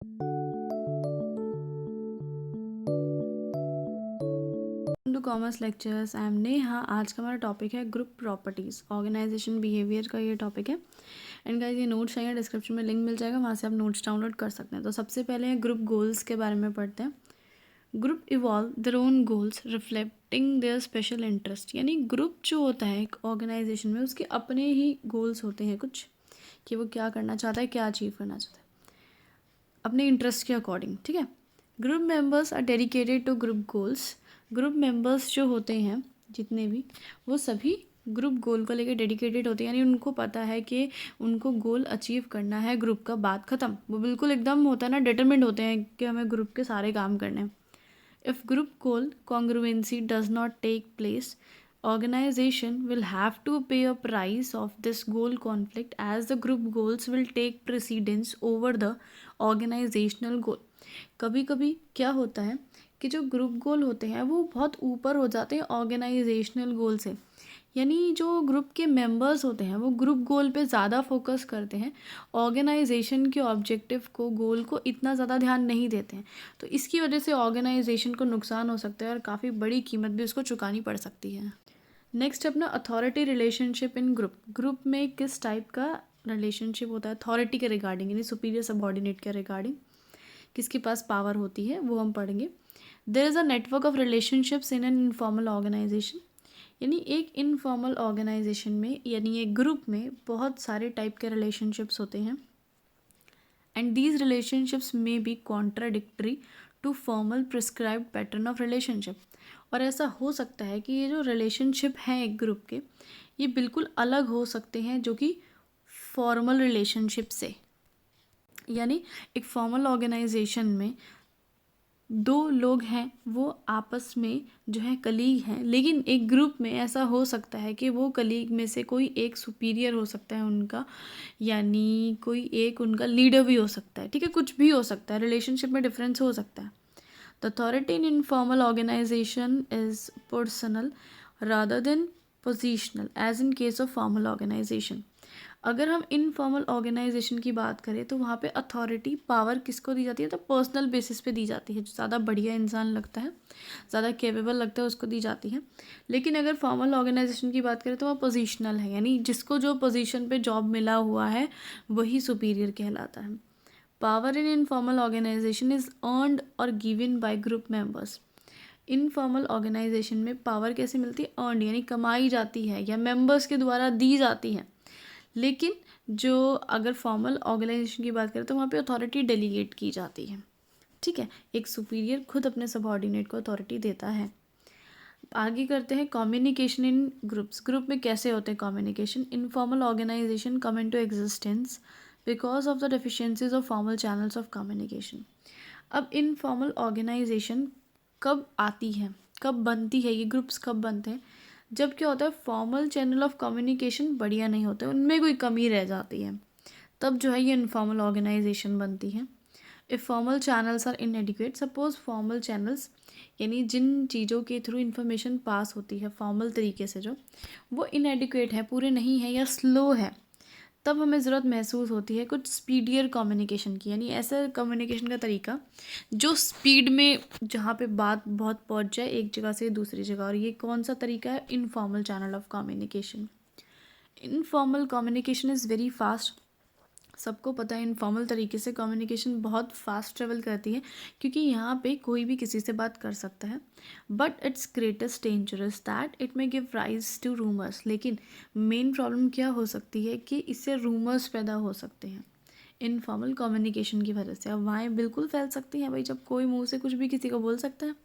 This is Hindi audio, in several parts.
To commerce lectures. I am Neha. आज का हमारा टॉपिक है ग्रुप प्रॉपर्टीज़, ऑर्गेनाइजेशन बिहेवियर का ये टॉपिक है। एंड गाइस, ये नोट्स चाहिए, डिस्क्रिप्शन में लिंक मिल जाएगा, वहाँ से आप नोट्स डाउनलोड कर सकते हैं। तो सबसे पहले ग्रुप गोल्स के बारे में पढ़ते हैं। Group evolve their own goals reflecting their special interest. यानी ग्रुप जो होता है एक ऑर्गेनाइजेशन में, उसके अपने ही गोल्स होते हैं कुछ, कि वो क्या करना चाहता है, क्या अचीव करना चाहता है अपने इंटरेस्ट के अकॉर्डिंग। ठीक है। Group members are dedicated to group goals. Group members जो होते हैं जितने भी, वो सभी ग्रुप गोल को लेकर डेडिकेटेड होते हैं। यानी उनको पता है कि उनको गोल अचीव करना है ग्रुप का, बात ख़त्म। वो बिल्कुल एकदम होता है ना, डिटरमिन्ड होते हैं कि हमें ग्रुप के सारे काम करने हैं। If group goal congruency does not take place, organization will have to pay a price of this goal conflict, as the group goals will take precedence over the organizational goal. कभी कभी क्या होता है कि जो ग्रुप गोल होते हैं वो बहुत ऊपर हो जाते हैं ऑर्गेनाइजेशनल गोल से। यानी जो ग्रुप के मेंबर्स होते हैं वो ग्रुप गोल पे ज़्यादा फोकस करते हैं, ऑर्गेनाइजेशन के ऑब्जेक्टिव को, गोल को इतना ज़्यादा ध्यान नहीं देते हैं। तो इसकी वजह से ऑर्गेनाइजेशन को नुकसान हो सकता है और काफ़ी बड़ी कीमत भी उसको चुकानी पड़ सकती है। नेक्स्ट अपना authority relationship in group. Group में किस टाइप का रिलेशनशिप होता है अथॉरिटी के रिगार्डिंग, यानी सुपीरियर सबॉर्डिनेट के रिगार्डिंग, किसके पास पावर होती है, वो हम पढ़ेंगे। There is a network of relationships in an informal organisation. यानी एक इनफॉर्मल ऑर्गेनाइजेशन में, यानी एक ग्रुप में बहुत सारे टाइप के रिलेशनशिप्स होते हैं। एंड दीज रिलेशनशिप्स में be contradictory to formal prescribed pattern of relationship. और ऐसा हो सकता है कि ये जो रिलेशनशिप हैं एक ग्रुप के, ये बिल्कुल अलग हो सकते हैं जो कि फॉर्मल रिलेशनशिप से। यानी एक फॉर्मल ऑर्गेनाइजेशन में दो लोग हैं, वो आपस में जो है कलीग हैं, लेकिन एक ग्रुप में ऐसा हो सकता है कि वो कलीग में से कोई एक सुपीरियर हो सकता है उनका, यानी कोई एक उनका लीडर भी हो सकता है। ठीक है, कुछ भी हो सकता है, रिलेशनशिप में डिफरेंस हो सकता है। The authority in informal organisation is personal rather than positional, as in case of formal organisation. अगर हम इनफॉर्मल ऑर्गेनाइजेशन की बात करें तो वहाँ पे अथॉरिटी, पावर किसको दी जाती है, तो पर्सनल बेसिस पे दी जाती है। जो ज़्यादा बढ़िया इंसान लगता है, ज़्यादा केपेबल लगता है, उसको दी जाती है। लेकिन अगर फॉर्मल ऑर्गेनाइजेशन की बात करें तो वह पोजिशनल है, यानी जिसको जो पोजीशन पे जॉब मिला हुआ है वही सुपीरियर कहलाता है। Power in informal organisation is earned और given by group members. Informal organisation में पावर कैसे मिलती है, अर्नड, यानी कमाई जाती है या मेंबर्स के द्वारा दी जाती है। लेकिन जो अगर फॉर्मल ऑर्गेनाइजेशन की बात करें तो वहाँ पे अथॉरिटी डेलीगेट की जाती है। ठीक है, एक सुपीरियर खुद अपने सबऑर्डिनेट को अथॉरिटी देता है। आगे करते हैं कम्युनिकेशन इन ग्रुप्स। ग्रुप में कैसे होते हैं communication. Informal organisation come into existence because of the deficiencies of formal channels of communication. अब इनफॉर्मल ऑर्गेनाइजेशन कब आती है, कब बनती है, ये ग्रुप्स कब बनते हैं, जब क्या होता है फॉर्मल चैनल ऑफ कम्युनिकेशन बढ़िया नहीं होते, उनमें कोई कमी रह जाती है, तब जो है ये इनफॉर्मल ऑर्गेनाइजेशन बनती है। If formal channels are inadequate, suppose formal channels यानी जिन चीज़ों के थ्रू इन्फॉर्मेशन पास होती है फॉर्मल तरीके से, जो वो इनएडिक्वेट है, पूरे नहीं है या स्लो है, तब हमें ज़रूरत महसूस होती है कुछ स्पीडियर कम्युनिकेशन की। यानी ऐसा कम्युनिकेशन का तरीका जो स्पीड में, जहाँ पे बात बहुत पहुँच जाए एक जगह से दूसरी जगह। और ये कौन सा तरीका है, informal channel of communication. Informal communication is very fast. सबको पता है इनफॉर्मल तरीके से कम्युनिकेशन बहुत फास्ट ट्रेवल करती है, क्योंकि यहाँ पे कोई भी किसी से बात कर सकता है। But its greatest dangerous that it may give rise to rumours. लेकिन मेन प्रॉब्लम क्या हो सकती है कि इससे रूमर्स पैदा हो सकते हैं इनफॉर्मल कम्युनिकेशन की वजह से। अफवाहें बिल्कुल फैल सकती हैं भाई, जब कोई मुंह से कुछ भी किसी को बोल सकता है।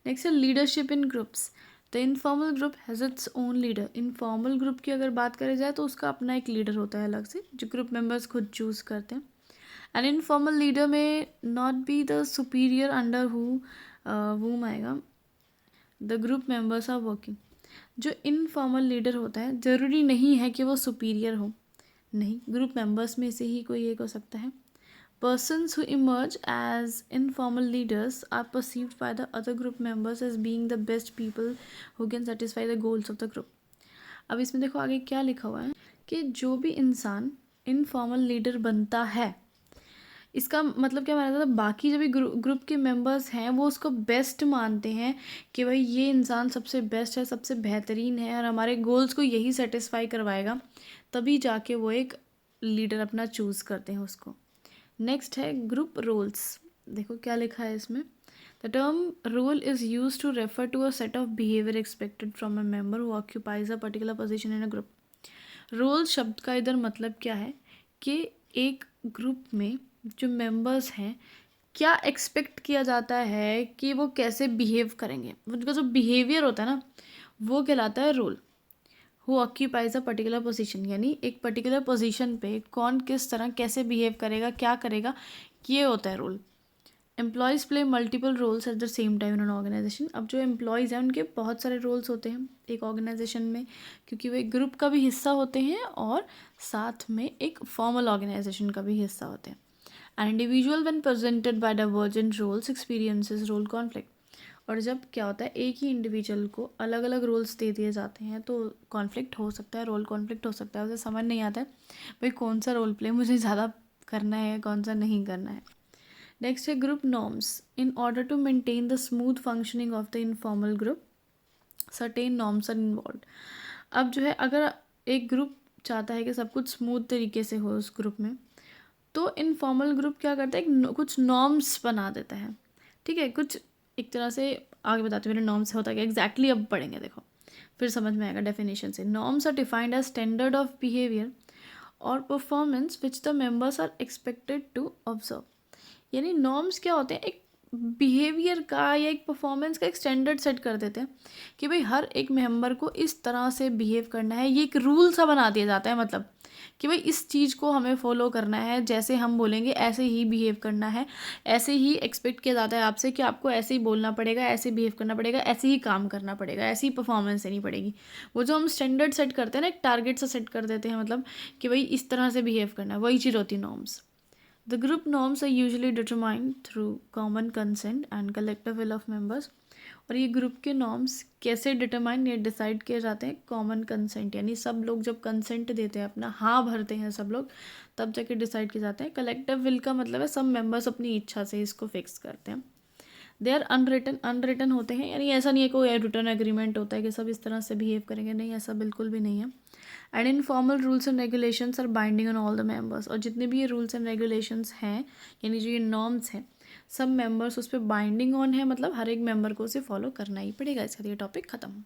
नेक्स्ट है leadership in groups. The informal group has its own leader. Informal group की अगर बात करी जाए तो उसका अपना एक लीडर होता है अलग से, जो ग्रुप मेंबर्स खुद चूज़ करते हैं। An informal leader may not be the superior under whom आएगा the group members are working. जो इनफॉर्मल लीडर होता है ज़रूरी नहीं है कि वो सुपीरियर हो, नहीं, ग्रुप मेंबर्स में से ही कोई एक हो सकता है। Persons who emerge as informal leaders are perceived by the other group members as being the best people who can satisfy the goals of the group. अब इसमें देखो आगे क्या लिखा हुआ है कि जो भी इंसान इनफॉर्मल लीडर बनता है, इसका मतलब क्या माना जाता है, बाकी जो भी ग्रुप के मेंबर्स हैं वो उसको बेस्ट मानते हैं कि भाई ये इंसान सबसे बेस्ट है, सबसे बेहतरीन है और हमारे गोल्स को यही सेटिस्फाई करवाएगा, तभी जाके वो एक लीडर अपना चूज़ करते हैं उसको। नेक्स्ट है ग्रुप रोल्स। देखो क्या लिखा है इसमें, the term role is use to refer to a set of behaviour expected from a member who occupies a particular position in a group. Role शब्द का इधर मतलब क्या है कि एक ग्रुप में जो मेंबर्स हैं क्या एक्सपेक्ट किया जाता है कि वो कैसे बिहेव करेंगे, उनका जो बिहेवियर होता है ना वो कहलाता है role. Who occupies a particular position, यानी एक पर्टिकुलर पोजीशन पे कौन किस तरह कैसे बिहेव करेगा, क्या करेगा, ये होता है role. Employees play multiple roles at the same time in an organisation. अब जो एम्प्लॉयज़ हैं उनके बहुत सारे रोल्स होते हैं एक ऑर्गेनाइजेशन में, क्योंकि वो एक ग्रुप का भी हिस्सा होते हैं और साथ में एक फॉर्मल ऑर्गेनाइजेशन का भी हिस्सा होते हैं। An individual when presented by divergent roles experiences role conflict. और जब क्या होता है एक ही इंडिविजुअल को अलग अलग रोल्स दे दिए जाते हैं तो कॉन्फ्लिक्ट हो सकता है, रोल कॉन्फ्लिक्ट हो सकता है, उसे समझ नहीं आता है भाई कौन सा रोल प्ले मुझे ज़्यादा करना है, कौन सा नहीं करना है। नेक्स्ट है group norms. In order to maintain the smooth functioning of the informal group certain norms are involve. अब जो है अगर एक ग्रुप चाहता है कि सब कुछ स्मूथ तरीके से हो उस ग्रुप में, तो इनफॉर्मल ग्रुप क्या करता है कुछ नॉर्म्स बना देता है। ठीक है, कुछ एक तरह से आगे बताते हैं मेरे नॉर्म्स होता है एग्जैक्टली अब पढ़ेंगे, देखो फिर समझ में आएगा डेफिनेशन से। Norms are defined as standard of behaviour और performance which the members are expected to observe. यानी नॉर्म्स क्या होते हैं, एक बिहेवियर का या एक परफॉर्मेंस का एक स्टैंडर्ड सेट कर देते हैं कि भाई हर एक मेंबर को इस तरह से बिहेव करना है, ये एक रूल सा बना दिया जाता है, मतलब कि भाई इस चीज़ को हमें फॉलो करना है, जैसे हम बोलेंगे ऐसे ही बिहेव करना है, ऐसे ही एक्सपेक्ट किया जाता है आपसे कि आपको ऐसे ही बोलना पड़ेगा, ऐसे बिहेव करना पड़ेगा, ऐसे ही काम करना पड़ेगा, ऐसी ही परफॉर्मेंस देनी पड़ेगी। वो जो हम स्टैंडर्ड सेट करते हैं ना, एक टारगेट सा सेट कर देते हैं, मतलब कि भाई इस तरह से बिहेव करना है, वही चीज़ होती है norms. The group norms are usually determined through common consent and collective will of members। और ये ग्रुप के नॉर्म्स कैसे डिटरमाइन या डिसाइड किए जाते हैं, कॉमन कंसेंट, यानी सब लोग जब कंसेंट देते हैं, अपना हाँ भरते हैं सब लोग, तब जाके डिसाइड किए जाते हैं। कलेक्टिव विल का मतलब है सब मेंबर्स अपनी इच्छा से इसको फिक्स करते हैं। दे आर अनरिटन, अनरिटन होते हैं, यानी ऐसा नहीं है कोई रिटर्न एग्रीमेंट होता है कि सब इस तरह से बिहेव करेंगे, नहीं ऐसा बिल्कुल भी नहीं है। And informal rules and regulations are binding on all the members. और जितने भी ये रूल्स एंड रेगुलेशंस हैं, यानी जो ये नॉर्म्स हैं, सब मेंबर्स उस पर बाइंडिंग ऑन है, मतलब हर एक मेंबर को उसे फॉलो करना ही पड़ेगा। इसका ये टॉपिक खत्म।